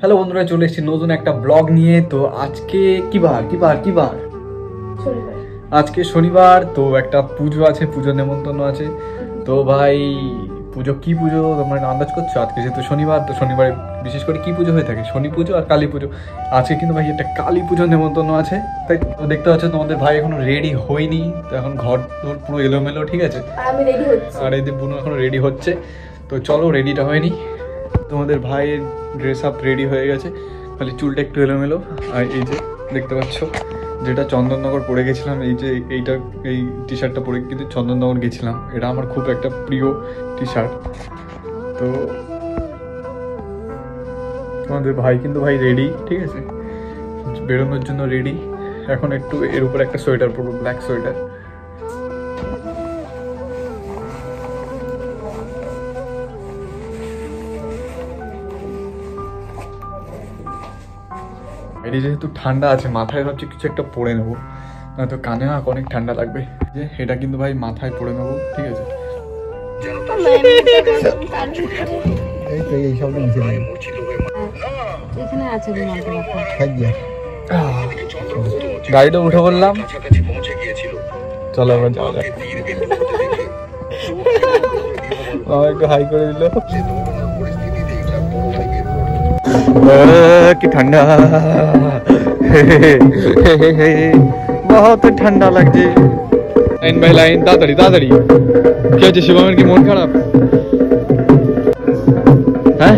Hello বন্ধুরা, চলে এসেছি নতুন একটা ব্লগ নিয়ে। তো আজকে কি বার আজকে শনিবার। তো একটা পুজো আছে, পুজোর নেমন্তন্ন আছে। তো ভাই পুজো কি পুজো তোমরা আন্দাজ করছো? আজকে যেহেতু শনিবার, তো শনিবারে বিশেষ করে কি পুজো হয়ে থাকে? শনি পুজো আর কালী পুজো। আজকে কিন্তু ভাই একটা কালী পুজোর নেমন্তন্ন আছে। তাই তো দেখতে পাচ্ছ তোমাদের ভাই এখনো রেডি হয়নি। তো এখন ঘর তোর পুরো এলোমেলো, ঠিক আছে, আর এদের বোন এখনো রেডি হচ্ছে। তো চলো, রেডিটা হয়নি। তোমাদের ভাইয়ের ড্রেস আপ রেডি হয়ে গেছে, খালি চুলটা একটু এলোমেলো। আর এই যে দেখতে পাচ্ছ, যেটা চন্দননগর পরে গেছিলাম, এই টি শার্টটা পরে কিন্তু চন্দননগর গেছিলাম। এটা আমার খুব একটা প্রিয় টি শার্ট। তো তোমাদের ভাই কিন্তু ভাই রেডি, ঠিক আছে, বেরোনোর জন্য রেডি। এখন একটু এর উপর একটা সোয়েটার পরবো, ব্ল্যাক সোয়েটার। এটি যেহেতু ঠান্ডা আছে, মাথায় ভাবছি কিছু একটা পরে নেবো, নয়তো কানে অনেক ঠান্ডা লাগবে। যে এটা কিন্তু ভাই মাথায় পরে নেবো, ঠিক আছে। গাড়িটা উঠে বললাম, চলো এবার যাওয়া যাক। একটু হাই করে দিল। কি ঠান্ডা, বহুত ঠান্ডা লাগছে। লাইন বাই লাইন, তাড়াতাড়ি তাড়াতাড়ি। কি হচ্ছে, শিবমের কি মন খারাপ? হ্যাঁ,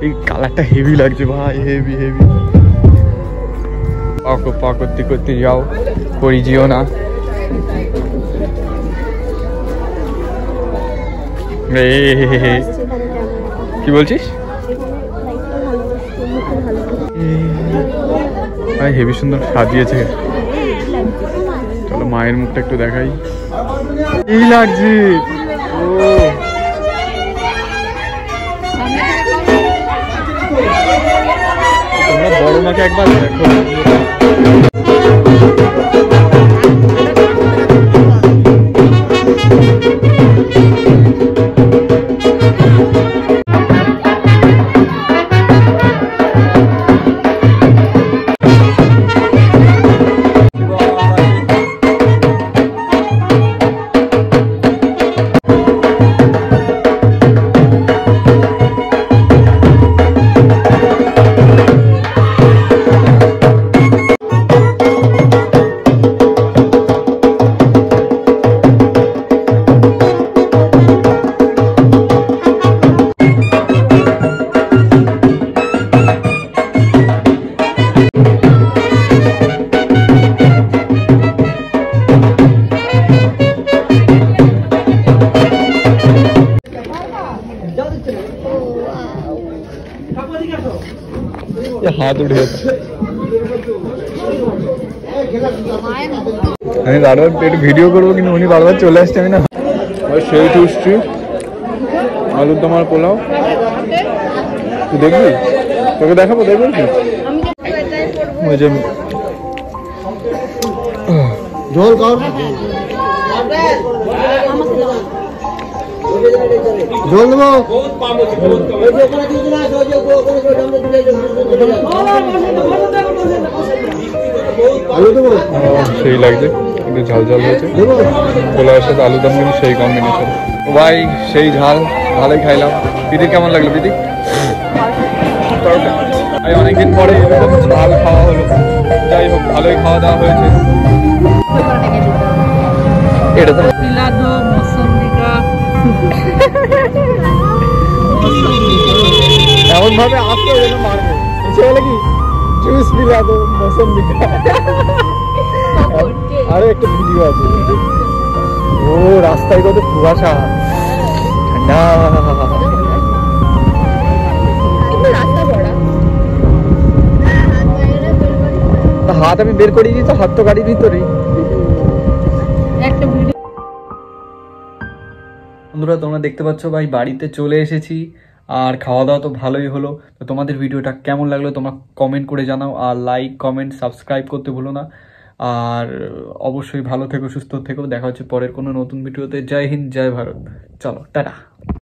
এই কালারটা হেভি লাগছে ভাই, হেভি হেভি। পা করতে করতে যাও, করি যেও না। কি বলছিস? ভাই হেভি সুন্দর সাজিয়েছে। চলো মায়ের মুখটা একটু দেখাই। কি লাগছে? ও তোমরা বড় মাকে একবার দেখো। হাত উঠে যাচ্ছে। আমি বারবার একটু ভিডিও করবো, কিন্তু উনি বারবার চলে আসছে। আমি না সেই টুসছি আলুর দম আর পোলাও। তুই দেখবি? তোকে দেখাবো, দেখবি কি? ওই যে ঝোল কর, ঝোল দেবো। সেই লাগছে, কিন্তু ঝাল ঝাল হয়েছে। পোলাওয়ের সাথে আলু দম কিন্তু সেই কম্বিনেশন। ভাই সেই ঝাল, ভালোই খাইলাম। দিদি কেমন লাগলো? দিদি ভাই অনেকদিন পরে এরকম ঝাল খাওয়া হলো। যাই হোক, ভালোই খাওয়া দাওয়া হয়েছে। এটা তো এমন ভাবে আসতে হবে না, মারবো। বলে কি জুস মিলা দো মৌসম্বি কা। আরে একটা ভিডিও আছে, ও রাস্তায় কত কুয়াশা, ঠান্ডা। হাত আমি বের করে দিই, তো হাত তো গাড়ির ভিতরেই। বন্ধুরা তোমরা দেখতে পাচ্ছ ভাই বাড়িতে চলে এসেছি, আর খাওয়া দাওয়া তো ভালোই হলো। তো তোমাদের ভিডিওটা কেমন লাগলো তোমরা কমেন্ট করে জানাও, আর লাইক কমেন্ট সাবস্ক্রাইব করতে ভুলো না। আর অবশ্যই ভালো থেকো, সুস্থ থেকো। দেখা হচ্ছে পরের কোনো নতুন ভিডিওতে। জয় হিন্দ, জয় ভারত। চলো টাটা।